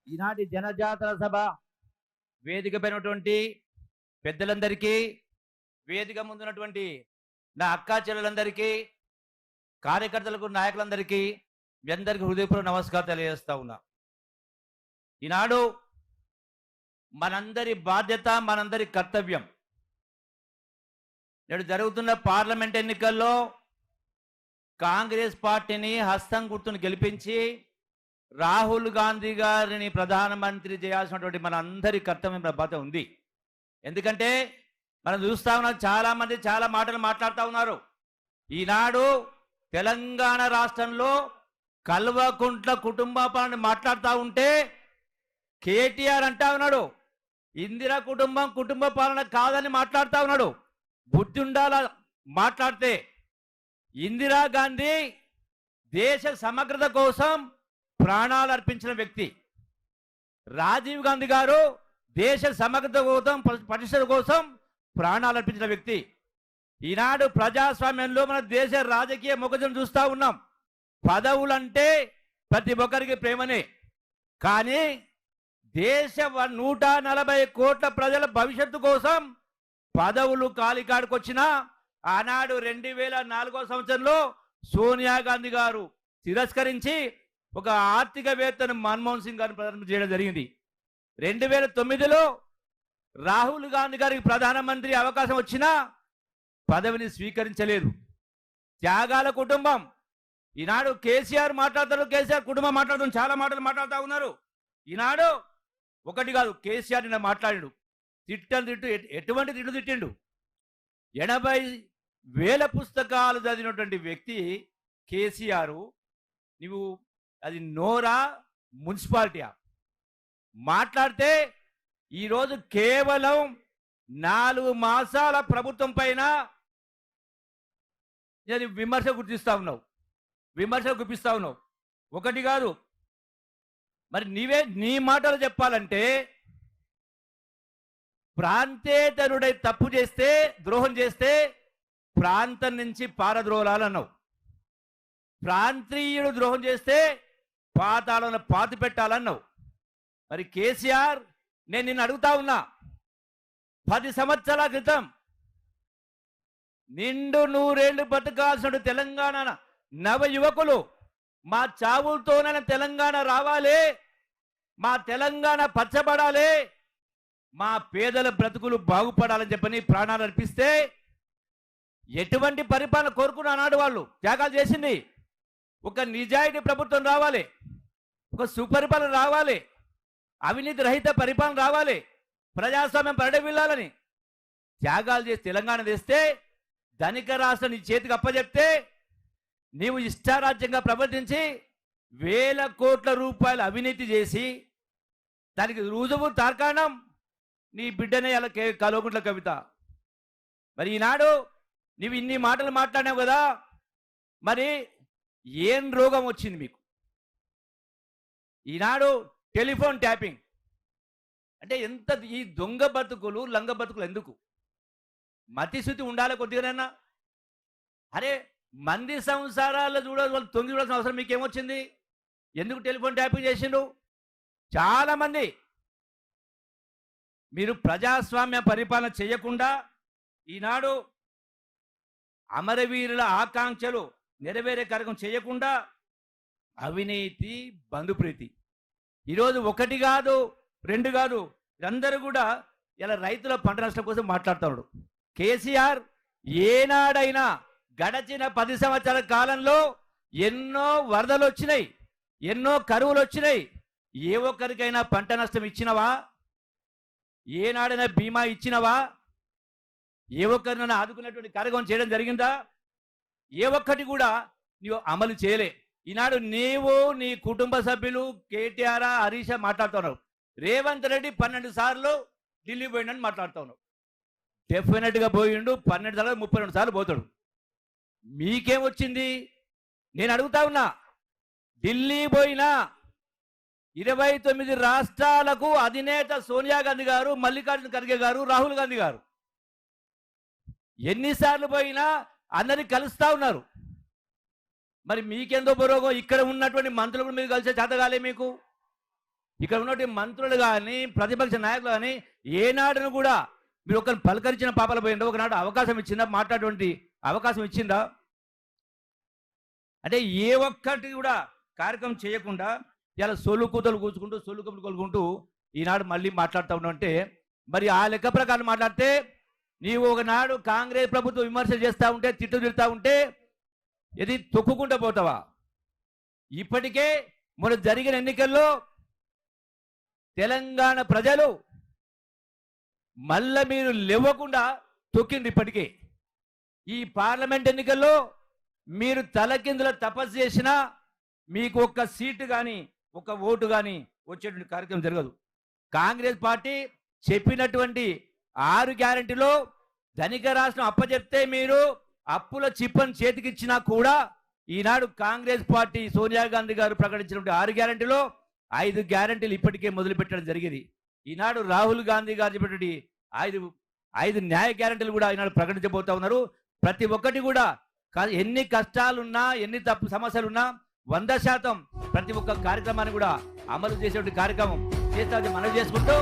ఈనాటి జనజాతర సభ వేదిక పైనటువంటి పెద్దలందరికీ, వేదిక ముందున్నటువంటి నా అక్కా చెల్లెలందరికీ, కార్యకర్తలకు, నాయకులందరికీ మీ అందరికీ హృదయపూర్వక నమస్కారం తెలియజేస్తా ఉన్నా. ఈనాడు మనందరి బాధ్యత, మనందరి కర్తవ్యం. నేడు జరుగుతున్న పార్లమెంట్ ఎన్నికల్లో కాంగ్రెస్ పార్టీని హస్తం గుర్తును గెలిపించి రాహుల్ గాంధీ గారిని ప్రధానమంత్రి చేయాల్సినటువంటి మన అందరి కర్తవ్యం బాధ్యత ఉంది. ఎందుకంటే మనం చూస్తా ఉన్నాం, చాలామంది చాలా మాటలు మాట్లాడుతూ ఉన్నారు. ఈనాడు తెలంగాణ రాష్ట్రంలో కల్వకుంట్ల కుటుంబ పాలన మాట్లాడుతూ ఉంటే కేటీఆర్ అంటా ఉన్నాడు ఇందిరా కుటుంబ పాలన కాదని మాట్లాడుతూ ఉన్నాడు. బుద్ధి ఉండాల మాట్లాడితే. ఇందిరాగాంధీ దేశ సమగ్రత కోసం ప్రాణాలు అర్పించిన వ్యక్తి. రాజీవ్ గాంధీ గారు దేశ సమగ్రత కోసం, పరిస్థితుల కోసం ప్రాణాలు అర్పించిన వ్యక్తి. ఈనాడు ప్రజాస్వామ్యంలో మన దేశ రాజకీయ మొగజం చూస్తూ ఉన్నాం. పదవులంటే ప్రతి ఒక్కరికి ప్రేమనే, కానీ దేశ 140 కోట్ల ప్రజల భవిష్యత్తు కోసం పదవులు కాలికాడుకొచ్చిన ఆనాడు 2004వ సంవత్సరంలో సోనియా గాంధీ గారు తిరస్కరించి ఒక ఆర్థికవేత్తను మన్మోహన్ సింగ్ గారిని ప్రధానమంత్రి చేయడం జరిగింది. 2009లో రాహుల్ గాంధీ గారికి ప్రధానమంత్రి అవకాశం వచ్చినా పదవిని స్వీకరించలేదు. త్యాగాల కుటుంబం. ఈనాడు కేసీఆర్ మాట్లాడతారు, కేసీఆర్ కుటుంబం మాట్లాడుతారు, చాలా మాటలు మాట్లాడుతూ ఉన్నారు. ఈనాడు ఒకటి కాదు, కేసీఆర్ నిన్న మాట్లాడాడు. తిట్టు ఎటువంటి తిట్టిండు. 80,000 పుస్తకాలు చదివినటువంటి వ్యక్తి కేసీఆర్. నువ్వు అది నోరా మున్సిపాలిటీయా? మాట్లాడితే ఈరోజు కేవలం 4 మాసాల ప్రభుత్వం పైన విమర్శ గుర్తిస్తా ఉన్నావు, విమర్శ గుప్పిస్తా ఉన్నావు. ఒకటి కాదు, మరి నీ మాటలు చెప్పాలంటే ప్రాంతేతరుడై తప్పు చేస్తే, ద్రోహం చేస్తే ప్రాంతం నుంచి పారద్రోలాలన్నావు. ప్రాంతీయుడు ద్రోహం చేస్తే పాతాళంలో పాతి పెట్టాలన్నావు. మరి కేసీఆర్, నేను నిన్ను అడుగుతా ఉన్నా, 10 సంవత్సరాల క్రితం నిండు 100 ఏళ్ళు బతకాల్సిన తెలంగాణ నవ యువకులు మా చావులతోనైనా తెలంగాణ రావాలి, మా తెలంగాణ పచ్చబడాలి, మా పేదల బ్రతుకులు బాగుపడాలని చెప్పని ప్రాణాలు అర్పిస్తే ఎటువంటి పరిపాలన కోరుకున్న ఆనాడు వాళ్ళు త్యాగాలు చేసింది. ఒక నిజాయితీ ప్రభుత్వం రావాలి, ఒక సుపరిపాలన రావాలి, అవినీతి రహిత పరిపాలన రావాలి, ప్రజాస్వామ్యం పరిడవిల్లాలని త్యాగాలు చేసి తెలంగాణ తెస్తే ధనిక రాష్ట్రం నీ చేతికి అప్పచెప్తే నీవు ఇష్టారాజ్యంగా ప్రవర్తించి 1,000 కోట్ల రూపాయలు అవినీతి చేసి దానికి రుజువు తార్కాణం నీ బిడ్డనే అలా కల్వకుంట్ల కవిత. మరి ఈనాడు నీవు ఇన్ని మాటలు మాట్లాడినావు కదా, మరి ఏం రోగం వచ్చింది మీకు? ఈనాడు టెలిఫోన్ ట్యాపింగ్ అంటే ఎంత? ఈ దొంగ బతుకులు, లంగ బతుకులు ఎందుకు? మతిశుద్ధి ఉండాలి కొద్దిగానైనా. అరే, మంది సంసారాల్లో వాళ్ళు తొంగి చూడాల్సిన అవసరం మీకేమొచ్చింది? ఎందుకు టెలిఫోన్ ట్యాపింగ్ చేసిండు? చాలామంది మీరు ప్రజాస్వామ్య పరిపాలన చేయకుండా ఈనాడు అమరవీరుల ఆకాంక్షలు నెరవేరే కార్యక్రమం చేయకుండా అవినీతి, బంధుప్రీతి. ఈరోజు 1 కాదు 2 కాదు, అందరూ కూడా ఇలా రైతుల పంట నష్టం కోసం మాట్లాడుతున్నాడు. కేసీఆర్ ఏనాడైనా గడచిన 10 సంవత్సరాల కాలంలో ఎన్నో వరదలు వచ్చినాయి, ఎన్నో కరువులు వచ్చినాయి. ఏ ఒక్కరికైనా పంట నష్టం ఇచ్చినవా? ఏనాడైనా బీమా ఇచ్చినవా? ఏ ఒక్కరినైనా ఆదుకునేటువంటి కార్యక్రమం చేయడం జరిగిందా? ఏ ఒక్కటి కూడా నీవు అమలు చేయలే. ఈనాడు నీవు, నీ కుటుంబ సభ్యులు, కేటీఆర్, హరీష్ మాట్లాడుతున్నావు. రేవంత్ రెడ్డి 12 సార్లు ఢిల్లీ పోయిండని మాట్లాడుతున్నావు. డెఫినెట్గా పోయిండు, 12 సార్లు 32 సార్లు పోతాడు. మీకేమొచ్చింది? నేను అడుగుతా ఉన్నా, ఢిల్లీ పోయినా 29 రాష్ట్రాలకు అధినేత సోనియా గాంధీ గారు, మల్లికార్జున ఖర్గే గారు, రాహుల్ గాంధీ గారు ఎన్నిసార్లు పోయినా అందరినీ కలుస్తూ ఉన్నారు. మరి మీకెందో బరోగం ఇక్కడ ఉన్నటువంటి మంత్రులు మీరు కలిసే చేతగాలే మీకు. ఇక్కడ ఉన్నటువంటి మంత్రులు కానీ ప్రతిపక్ష నాయకులు కానీ ఏనాడును కూడా మీరు ఒకరిని పలకరించిన పాపల పోయిందా? ఒకనాడు అవకాశం ఇచ్చిందా? మాట్లాడేటువంటి అవకాశం ఇచ్చిందా? అంటే ఏ ఒక్కటి కూడా కార్యక్రమం చేయకుండా ఇలా సొల్లు కూతలు కూర్చుకుంటూ సొల్లు కబులు కొలుకుంటూ ఈనాడు మళ్ళీ మాట్లాడుతూ ఉన్నావు. మరి ఆ లెక్క ప్రకారం మాట్లాడితే నీవు ఒకనాడు కాంగ్రెస్ ప్రభుత్వం విమర్శలు చేస్తూ ఉంటే, తిట్టు తిడుతూ ఉంటే ఇది తొక్కుకుంటూ పోతావా? ఇప్పటికే మొన్న జరిగిన ఎన్నికల్లో తెలంగాణ ప్రజలు మళ్ళా మీరు లేవకుండా తొక్కింది. ఇప్పటికే ఈ పార్లమెంట్ ఎన్నికల్లో మీరు తలకిందుల తపస్సు చేసినా మీకు ఒక్క సీటు కానీ ఒక్క ఓటు కానీ వచ్చేటువంటి కార్యక్రమం జరగదు. కాంగ్రెస్ పార్టీ చెప్పినటువంటి 6 గ్యారెంటీలో ధనిక రాష్ట్రం అప్పచెప్తే మీరు అప్పుల చిప్పని చేతికిచ్చినా కూడా ఈనాడు కాంగ్రెస్ పార్టీ సోనియా గాంధీ గారు ప్రకటించినటువంటి 6 గ్యారెంటీలో 5 గ్యారెంటీలు ఇప్పటికే మొదలుపెట్టడం జరిగింది. ఈనాడు రాహుల్ గాంధీ గారు చెప్పినటువంటి 5 న్యాయ గ్యారెంటీలు కూడా ఈనాడు ప్రకటించబోతా ఉన్నారు. ప్రతి ఒక్కటి కూడా ఎన్ని కష్టాలున్నా, ఎన్ని తప్పు సమస్యలున్నా 100% ప్రతి ఒక్క కార్యక్రమాన్ని కూడా అమలు చేసేటువంటి కార్యక్రమం చేస్తామని మనవి చేసుకుంటూ